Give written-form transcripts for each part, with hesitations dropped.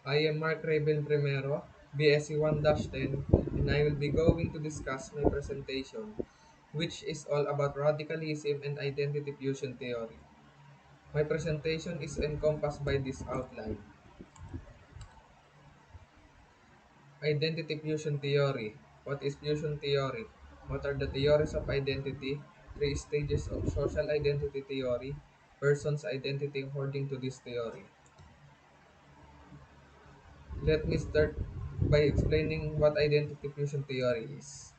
I am Mark Raven Primero, BSc 1-10, and I will be going to discuss my presentation, which is all about radicalism and identity fusion theory. My presentation is encompassed by this outline. Identity fusion theory. What is fusion theory? What are the theories of identity? Three stages of social identity theory. Person's identity according to this theory. Let me start by explaining what identity fusion theory is.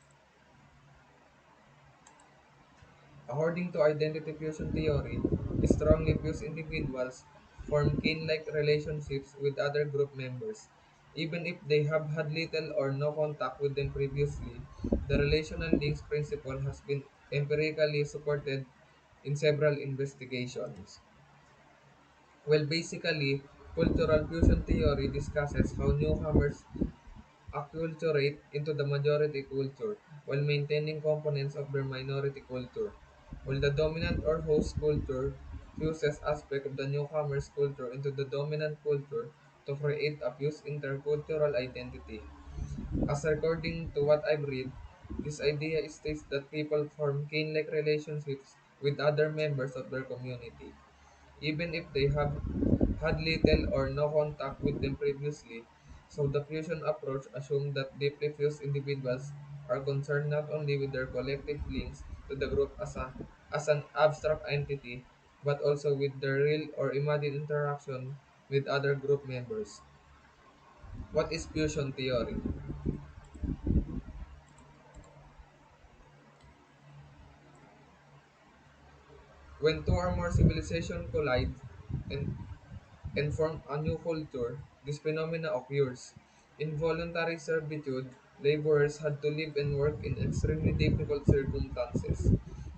According to identity fusion theory, strongly fused individuals form kin-like relationships with other group members. Even if they have had little or no contact with them previously, the relational links principle has been empirically supported in several investigations. Well, basically, cultural fusion theory discusses how newcomers acculturate into the majority culture while maintaining components of their minority culture, while the dominant or host culture fuses aspects of the newcomer's culture into the dominant culture to create a fused intercultural identity. As according to what I've read, this idea states that people form kin-like relationships with other members of their community even if they have had little or no contact with them previously. So the fusion approach assumes that deeply fused individuals are concerned not only with their collective links to the group as an abstract entity, but also with their real or imagined interaction with other group members. What is fusion theory? When two or more civilizations collide and form a new culture, this phenomena occurs. In voluntary servitude, laborers had to live and work in extremely difficult circumstances.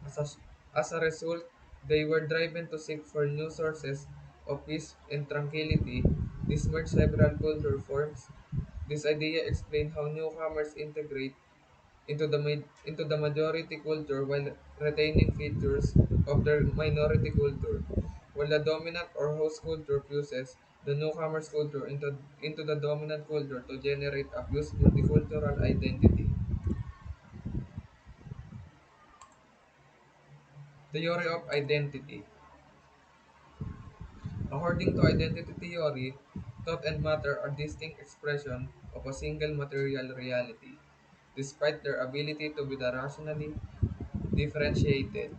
As as a result, they were driven to seek for new sources of peace and tranquility. This merged several culture forms. This idea explains how newcomers integrate into the majority culture while retaining features of their minority culture, while the dominant or host culture fuses the newcomer's culture into the dominant culture to generate a fused multicultural identity. Theory of identity. According to identity theory, thought and matter are distinct expressions of a single material reality, despite their ability to be rationally differentiated.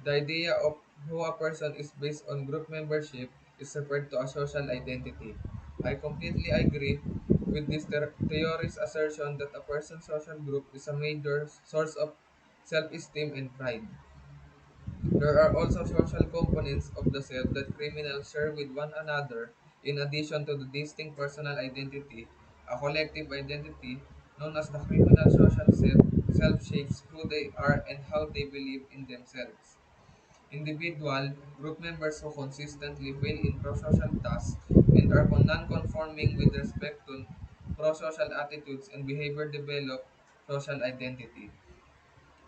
The idea of who a person is based on group membership is referred to as social identity. I completely agree with this theory's assertion that a person's social group is a major source of self-esteem and pride. There are also social components of the self that criminals share with one another in addition to the distinct personal identity. A collective identity, known as the criminal social self shapes who they are and how they believe in themselves. Individual, group members who consistently fail in prosocial tasks and are non-conforming with respect to prosocial attitudes and behavior develop social identity.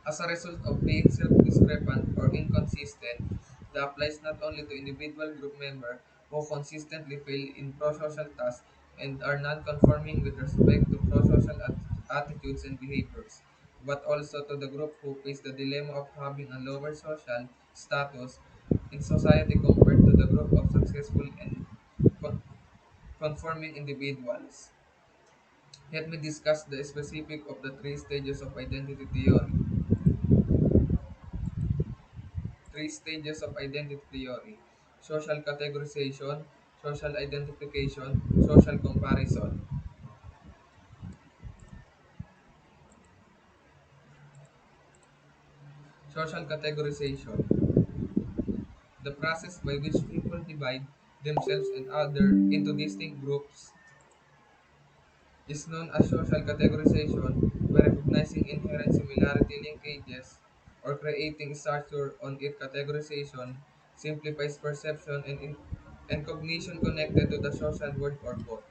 As a result of being self-discrepant or inconsistent, that applies not only to individual group members who consistently fail in prosocial tasks and are non-conforming with respect to prosocial attitudes and behaviors, but also to the group who face the dilemma of having a lower social status in society compared to the group of successful and con- conforming individuals. Let me discuss the specific of the three stages of identity theory. Three stages of identity theory: social categorization, social identification, social comparison. Social categorization, the process by which people divide themselves and others into distinct groups, is known as social categorization by recognizing inherent similarity linkages or creating structure on it. Categorization simplifies perception and cognition connected to the social world or both.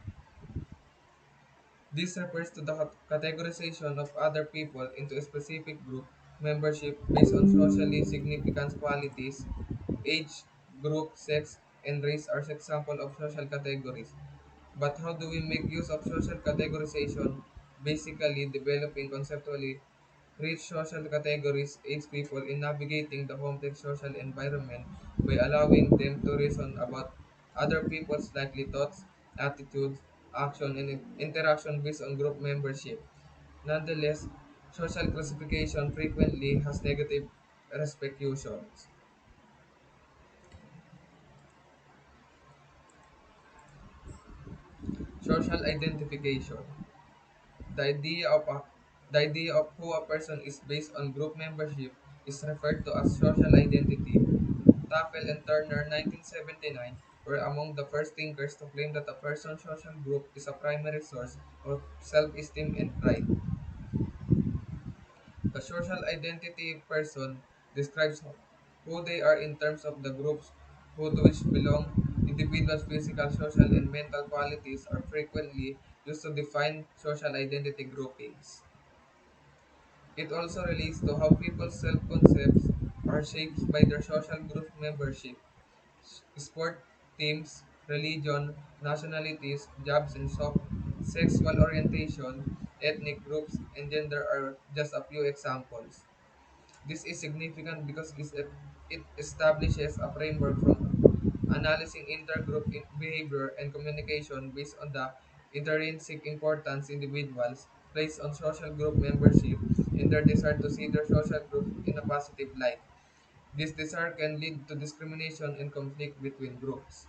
This refers to the categorization of other people into a specific group membership based on socially significant qualities. Age, group, sex, and race are examples of social categories. But how do we make use of social categorization? Basically, developing conceptually rich social categories aids people in navigating the complex social environment by allowing them to reason about other people's likely thoughts, attitudes, action, and interaction based on group membership. Nonetheless, social classification frequently has negative repercussions. Social identification. The idea of a, the idea of who a person is based on group membership is referred to as social identity. Tafel and Turner, 1979, were among the first thinkers to claim that a person's social group is a primary source of self-esteem and pride. The social identity person describes who they are in terms of the groups who to which belong. Individuals' physical, social, and mental qualities are frequently used to define social identity groupings. It also relates to how people's self-concepts are shaped by their social group membership. Sport teams, religion, nationalities, jobs and so sexual orientation, ethnic groups, and gender are just a few examples. This is significant because it establishes a framework from analyzing intergroup behavior and communication based on the intrinsic importance individuals place on social group membership and their desire to see their social group in a positive light. This desire can lead to discrimination and conflict between groups.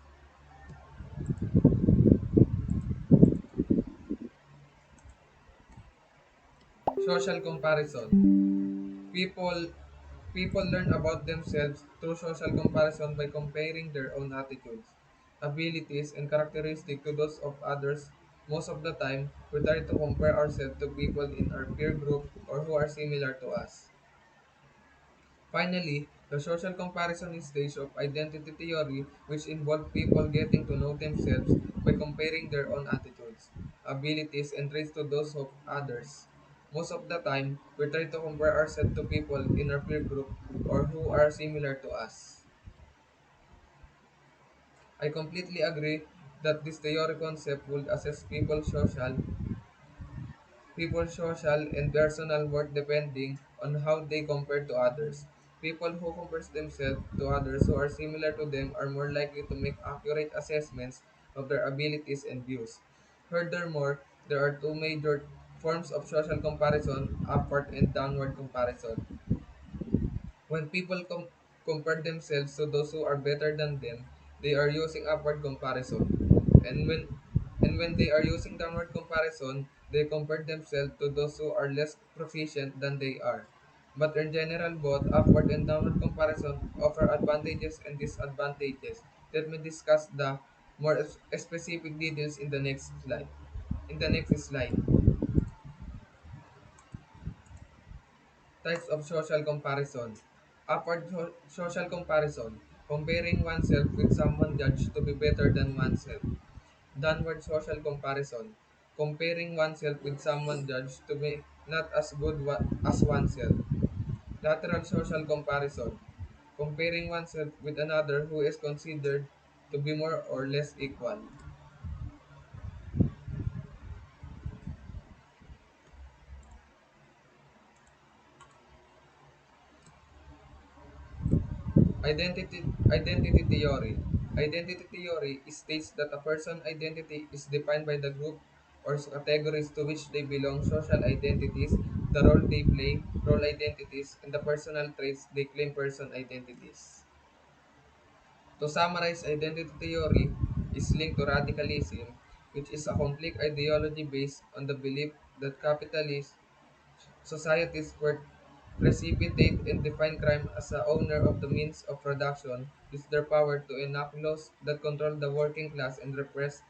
Social comparison. People People learn about themselves through social comparison by comparing their own attitudes, abilities, and characteristics to those of others. Most of the time, we try to compare ourselves to people in our peer group or who are similar to us. Finally, the social comparison is stage of identity theory, which involves people getting to know themselves by comparing their own attitudes, abilities, and traits to those of others. Most of the time, we try to compare ourselves to people in our peer group or who are similar to us. I completely agree that this theory concept would assess people's social and personal worth depending on how they compare to others. People who compare themselves to others who are similar to them are more likely to make accurate assessments of their abilities and views. Furthermore, there are two major forms of social comparison: upward and downward comparison. When people compare themselves to those who are better than them, they are using upward comparison. And when they are using downward comparison, they compare themselves to those who are less proficient than they are. But in general, both upward and downward comparison offer advantages and disadvantages. Let me discuss the more specific details in the next slide. In the next slide. Types of social comparison. Upward social comparison. Comparing oneself with someone judged to be better than oneself. Downward social comparison. Comparing oneself with someone judged to be not as good as oneself. Lateral social comparison. Comparing oneself with another who is considered to be more or less equal. Identity theory. Identity theory states that a person's identity is defined by the group or categories to which they belong, social identities, the role they play, role identities, and the personal traits they claim person identities. To summarize, identity theory is linked to radicalism, which is a complete ideology based on the belief that capitalist societies were precipitate and define crime as a owner of the means of production use their power to enact laws that control the working class and repress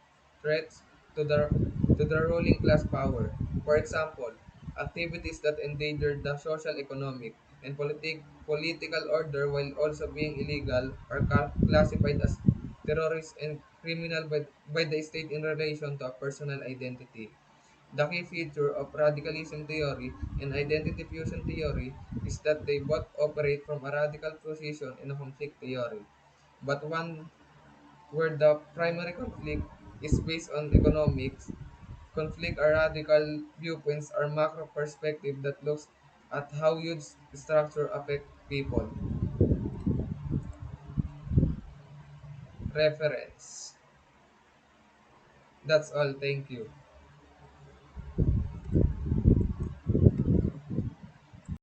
threats to the ruling class power. For example, activities that endanger the social, economic, and political order while also being illegal are classified as terrorist and criminal by the state in relation to a personal identity. The key feature of radicalism theory and identity fusion theory is that they both operate from a radical position in a conflict theory, but one where the primary conflict is based on economics. Conflict are radical viewpoints or macro perspective that looks at how huge structure affect people. Reference. That's all. Thank you.